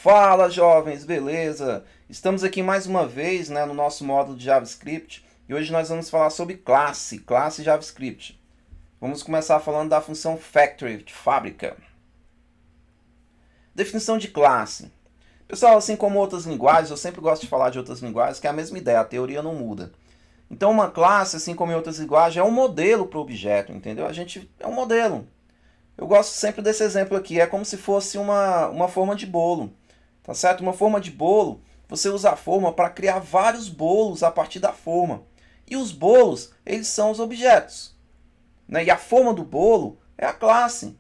Fala, jovens, beleza? Estamos aqui mais uma vez, no nosso módulo de JavaScript e hoje nós vamos falar sobre classe JavaScript. Vamos começar falando da função factory, de fábrica. Definição de classe. Pessoal, assim como outras linguagens, eu sempre gosto de falar de outras linguagens, que é a mesma ideia, a teoria não muda. Então uma classe, assim como em outras linguagens, é um modelo para o objeto, entendeu? É um modelo. Eu gosto sempre desse exemplo aqui, é como se fosse uma forma de bolo. Tá certo? Uma forma de bolo, você usa a forma para criar vários bolos a partir da forma. E os bolos, eles são os objetos. Né? E a forma do bolo é a classe.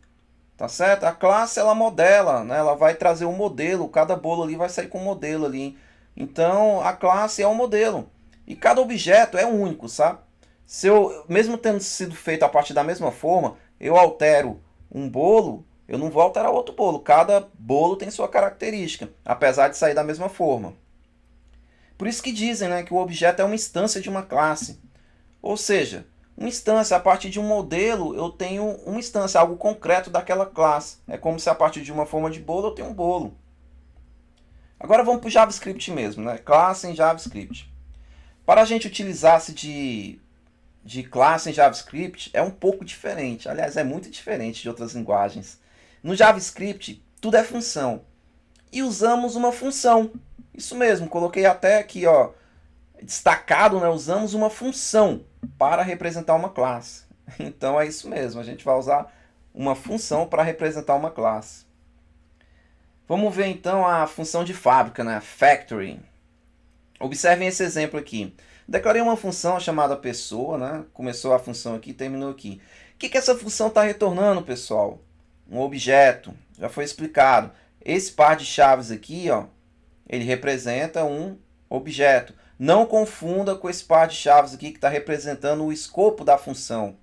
Tá certo? A classe, ela modela, né? Ela vai trazer um modelo, cada bolo ali vai sair com um modelo ali. Então, a classe é um modelo. E cada objeto é único, sabe? Se eu, mesmo tendo sido feito a partir da mesma forma, eu altero um bolo, eu não vou alterar outro bolo. Cada bolo tem sua característica, apesar de sair da mesma forma. Por isso que dizem, né, que o objeto é uma instância de uma classe. Ou seja, uma instância, a partir de um modelo, eu tenho uma instância, algo concreto daquela classe. É como se a partir de uma forma de bolo eu tenho um bolo. Agora vamos para o JavaScript mesmo, né? Classe em JavaScript. Para a gente utilizar-se de classe em JavaScript é um pouco diferente. Aliás, é muito diferente de outras linguagens. No JavaScript, tudo é função. E usamos uma função. Isso mesmo, coloquei até aqui, ó, destacado, né? Usamos uma função para representar uma classe. Então é isso mesmo, a gente vai usar uma função para representar uma classe. Vamos ver então a função de fábrica, né? Factory. Observem esse exemplo aqui. Declarei uma função chamada pessoa, né? Começou a função aqui, terminou aqui. O que essa função está retornando, pessoal? Um objeto. Já foi explicado. Esse par de chaves aqui, ó, ele representa um objeto. Não confunda com esse par de chaves aqui que está representando o escopo da função.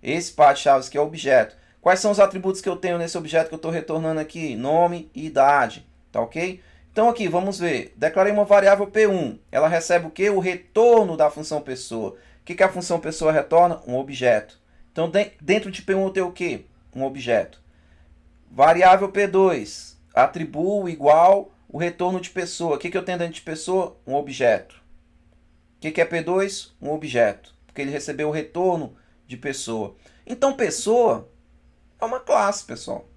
Esse par de chaves aqui é o objeto. Quais são os atributos que eu tenho nesse objeto que eu estou retornando aqui? Nome e idade. Tá ok? Então aqui, vamos ver. Declarei uma variável P1. Ela recebe o quê? O retorno da função pessoa. O que a função pessoa retorna? Um objeto. Então dentro de P1 eu tenho o quê? Um objeto. Variável P2. Atribuo igual o retorno de pessoa. O que eu tenho dentro de pessoa? Um objeto. O que é P2? Um objeto. Porque ele recebeu o retorno de pessoa. Então pessoa é uma classe, pessoal.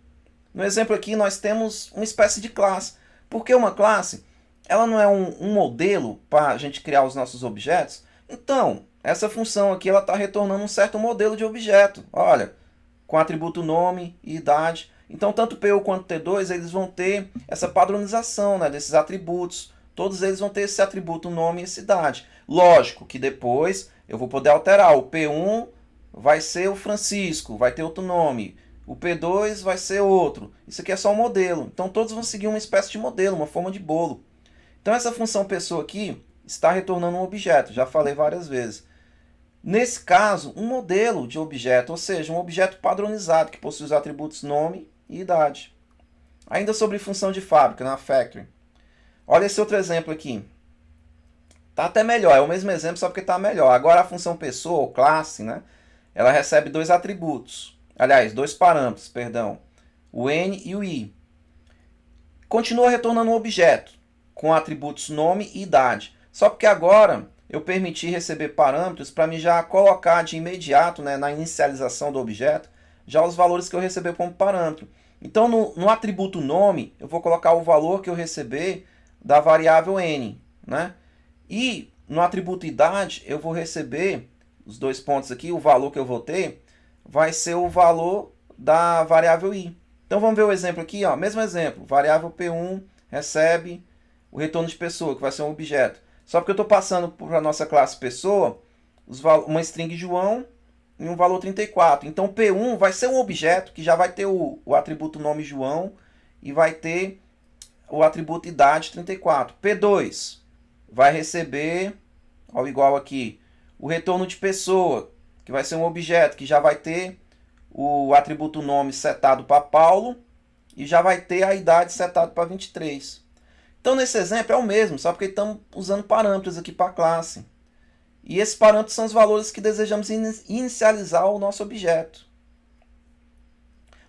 No exemplo aqui nós temos uma espécie de classe. Porque uma classe, ela não é um modelo para a gente criar os nossos objetos. Então, essa função aqui ela está retornando um certo modelo de objeto. Olha, com atributo nome e idade. Então, tanto P1 quanto T2, eles vão ter essa padronização, né, desses atributos. Todos eles vão ter esse atributo nome e essa idade. Lógico que depois eu vou poder alterar. O P1 vai ser o Francisco, vai ter outro nome. O P2 vai ser outro. Isso aqui é só um modelo. Então todos vão seguir uma espécie de modelo, uma forma de bolo. Então essa função pessoa aqui está retornando um objeto. Já falei várias vezes. Nesse caso, um modelo de objeto, ou seja, um objeto padronizado que possui os atributos nome e idade. Ainda sobre função de fábrica, na factory. Olha esse outro exemplo aqui. Tá até melhor, é o mesmo exemplo, só porque está melhor. Agora a função pessoa, ou classe, né, ela recebe dois atributos. Aliás, dois parâmetros, perdão. O N e o I. Continua retornando um objeto com atributos nome e idade. Só porque agora eu permiti receber parâmetros para me já colocar de imediato, né, na inicialização do objeto, já os valores que eu receber como parâmetro. Então, no atributo nome, eu vou colocar o valor que eu receber da variável N. Né? E no atributo idade, eu vou receber, os dois pontos aqui, o valor que eu vou ter, vai ser o valor da variável i. Então vamos ver o exemplo aqui, ó. Mesmo exemplo, variável P1 recebe o retorno de pessoa, que vai ser um objeto. Só porque eu estou passando para a nossa classe pessoa, uma string João e um valor 34. Então P1 vai ser um objeto que já vai ter o atributo nome João e vai ter o atributo idade 34. P2 vai receber, ó, igual aqui, o retorno de pessoa, que vai ser um objeto que já vai ter o atributo nome setado para Paulo e já vai ter a idade setado para 23. Então, nesse exemplo é o mesmo, só porque estamos usando parâmetros aqui para a classe. E esses parâmetros são os valores que desejamos inicializar o nosso objeto.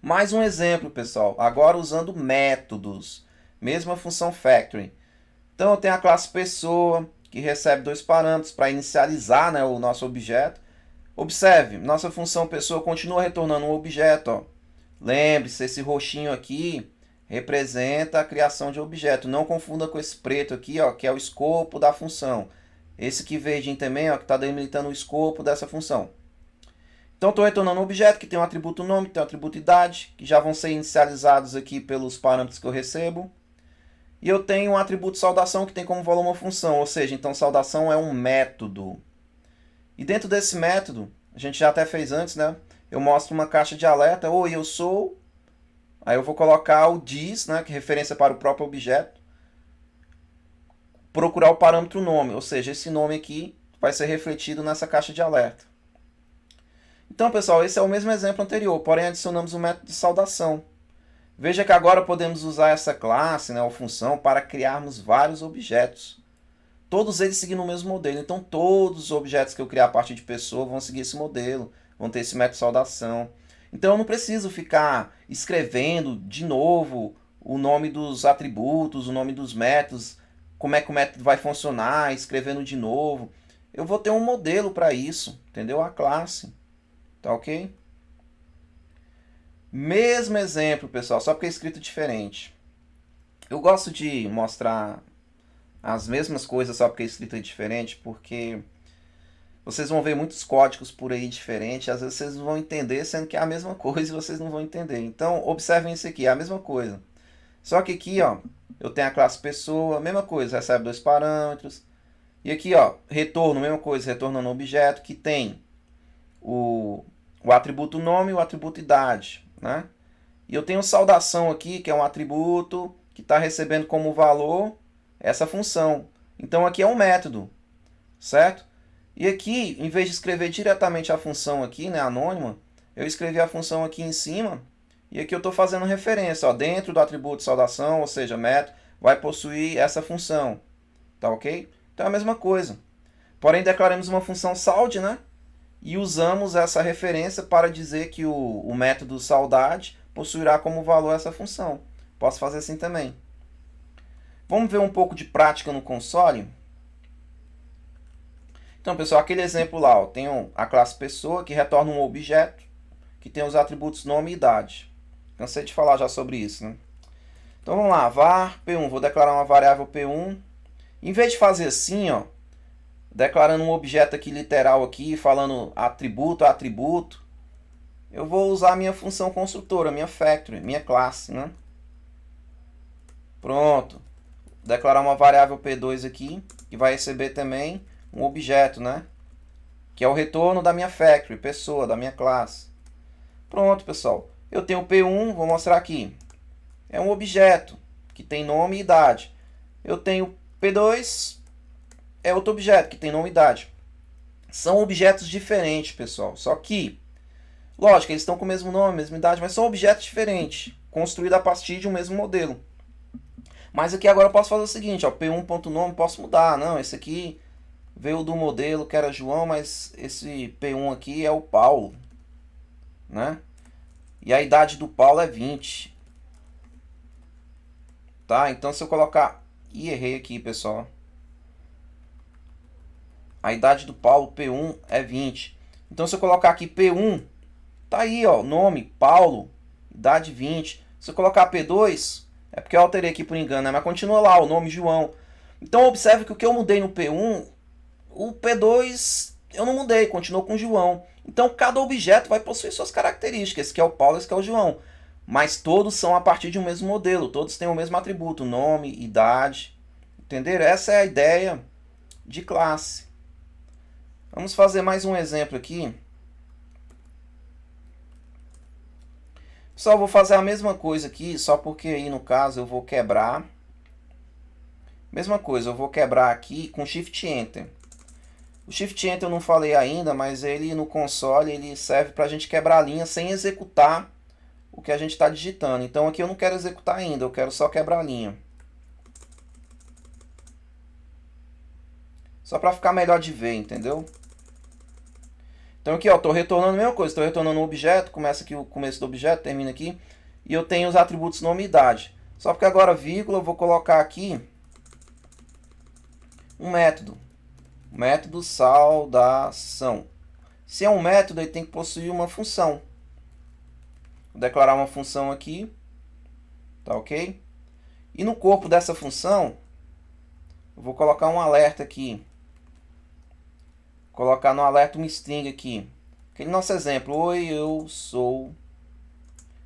Mais um exemplo, pessoal, agora usando métodos. Mesma função factory. Então eu tenho a classe pessoa, que recebe dois parâmetros para inicializar, né, o nosso objeto. Observe, nossa função pessoa continua retornando um objeto. Ó. Lembre-se, esse roxinho aqui representa a criação de objeto. Não confunda com esse preto aqui, ó, que é o escopo da função. Esse aqui verdinho também, ó, que está delimitando o escopo dessa função. Então estou retornando um objeto que tem um atributo nome, tem um atributo idade, que já vão ser inicializados aqui pelos parâmetros que eu recebo. E eu tenho um atributo saudação que tem como valor uma função, ou seja, então saudação é um método. E dentro desse método, a gente já até fez antes, né? Eu mostro uma caixa de alerta, oi, eu sou. Aí eu vou colocar o dis, né, que é referência para o próprio objeto. Procurar o parâmetro nome, ou seja, esse nome aqui vai ser refletido nessa caixa de alerta. Então, pessoal, esse é o mesmo exemplo anterior, porém adicionamos um método de saudação. Veja que agora podemos usar essa classe, né, ou função, para criarmos vários objetos. Todos eles seguindo o mesmo modelo. Então, todos os objetos que eu criar a partir de pessoa vão seguir esse modelo, vão ter esse método de saudação. Então, eu não preciso ficar escrevendo de novo o nome dos atributos, o nome dos métodos, como é que o método vai funcionar, escrevendo de novo. Eu vou ter um modelo para isso, entendeu? A classe. Tá ok? Mesmo exemplo, pessoal, só porque é escrito diferente. Eu gosto de mostrar as mesmas coisas só porque é escrito diferente, porque vocês vão ver muitos códigos por aí diferentes, às vezes vocês não vão entender, sendo que é a mesma coisa e vocês não vão entender. Então, observem isso aqui, é a mesma coisa. Só que aqui, ó, eu tenho a classe pessoa, mesma coisa, recebe dois parâmetros. E aqui, ó, retorno, mesma coisa, retornando um objeto que tem o atributo nome e o atributo idade, né? E eu tenho saudação aqui, que é um atributo que está recebendo como valor essa função. Então aqui é um método, certo? E aqui, em vez de escrever diretamente a função aqui, né, anônima, eu escrevi a função aqui em cima, e aqui eu estou fazendo referência, ó, dentro do atributo saudação, ou seja, método, vai possuir essa função, tá ok? Então é a mesma coisa. Porém, declaramos uma função saud, né? E usamos essa referência para dizer que o método saudade possuirá como valor essa função. Posso fazer assim também. Vamos ver um pouco de prática no console? Então, pessoal, aquele exemplo lá, ó, tem a classe pessoa que retorna um objeto que tem os atributos nome e idade. Cansei de falar já sobre isso, né? Então, vamos lá, var p1, vou declarar uma variável p1. Em vez de fazer assim, ó, declarando um objeto aqui literal aqui, falando atributo a atributo, eu vou usar a minha função construtora, minha factory, minha classe, né? Pronto. Declarar uma variável P2 aqui, que vai receber também um objeto, né? Que é o retorno da minha factory, pessoa, da minha classe. Pronto, pessoal. Eu tenho P1, vou mostrar aqui. É um objeto que tem nome e idade. Eu tenho P2, é outro objeto que tem nome e idade. São objetos diferentes, pessoal. Só que, lógico, eles estão com o mesmo nome, mesma idade, mas são objetos diferentes, construídos a partir de um mesmo modelo. Mas aqui agora eu posso fazer o seguinte, ó, p1.nome, posso mudar. Não, esse aqui veio do modelo que era João, mas esse P1 aqui é o Paulo, né? E a idade do Paulo é 20. Tá? Então se eu colocar... Ih, errei aqui, pessoal. A idade do Paulo, P1, é 20. Então se eu colocar aqui P1, tá aí, ó, nome, Paulo, idade 20. Se eu colocar P2, é porque eu alterei aqui por engano, né? Mas continua lá, o nome João. Então observe que o que eu mudei no P1, o P2 eu não mudei, continuou com João. Então cada objeto vai possuir suas características, esse que é o Paulo, esse que é o João. Mas todos são a partir de um mesmo modelo, todos têm o mesmo atributo, nome, idade. Entenderam? Essa é a ideia de classe. Vamos fazer mais um exemplo aqui. Só vou fazer a mesma coisa aqui, só porque aí no caso eu vou quebrar. Mesma coisa, eu vou quebrar aqui com Shift Enter. O Shift Enter eu não falei ainda, mas ele no console ele serve para a gente quebrar a linha sem executar o que a gente está digitando. Então aqui eu não quero executar ainda, eu quero só quebrar a linha. Só para ficar melhor de ver, entendeu? Então aqui, ó, estou retornando a mesma coisa, estou retornando um objeto, começa aqui o começo do objeto, termina aqui, e eu tenho os atributos nome e idade. Só porque agora vírgula eu vou colocar aqui um método. Método saudação. Se é um método, ele tem que possuir uma função. Vou declarar uma função aqui. Tá ok? E no corpo dessa função, eu vou colocar um alerta aqui. Colocar no alerta uma string aqui. Aquele nosso exemplo. Oi, eu sou...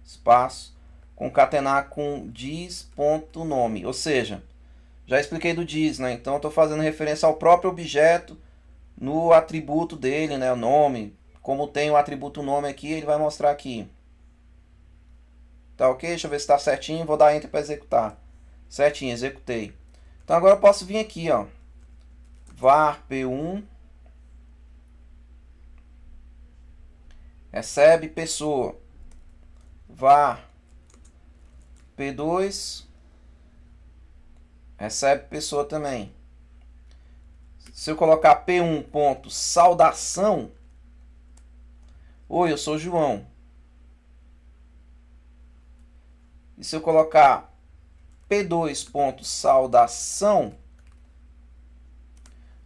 Espaço. Concatenar com diz.nome. Ou seja, já expliquei do diz, né? Então eu estou fazendo referência ao próprio objeto no atributo dele, né? O nome. Como tem o atributo nome aqui, ele vai mostrar aqui. Tá ok? Deixa eu ver se está certinho. Vou dar Enter para executar. Certinho, executei. Então agora eu posso vir aqui, ó. var p1 recebe pessoa. Var p2 recebe pessoa também. Se eu colocar p1 ponto saudação, oi, eu sou João. E se eu colocar p2 ponto saudação,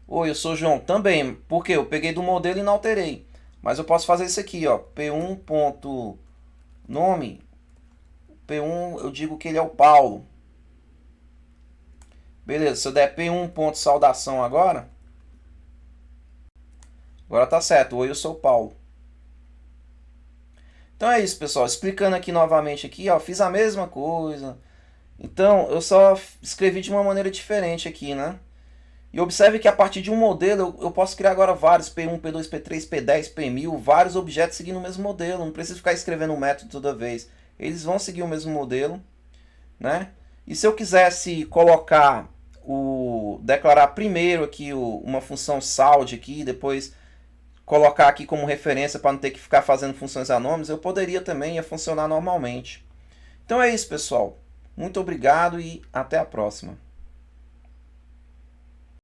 oi, eu sou João também, porque eu peguei do modelo e não alterei. Mas eu posso fazer isso aqui, ó, p1 ponto nome, p1 eu digo que ele é o Paulo. Beleza, se eu der p1 ponto saudação agora tá certo, oi, eu sou o Paulo. Então é isso, pessoal, explicando aqui novamente aqui, ó, fiz a mesma coisa. Então, eu só escrevi de uma maneira diferente aqui, né? E observe que a partir de um modelo, eu posso criar agora vários, P1, P2, P3, P10, P1000, vários objetos seguindo o mesmo modelo. Não preciso ficar escrevendo um método toda vez. Eles vão seguir o mesmo modelo, né? E se eu quisesse colocar declarar primeiro aqui uma função sound aqui, depois colocar aqui como referência para não ter que ficar fazendo funções anônimas, eu poderia também, ia funcionar normalmente. Então é isso, pessoal. Muito obrigado e até a próxima.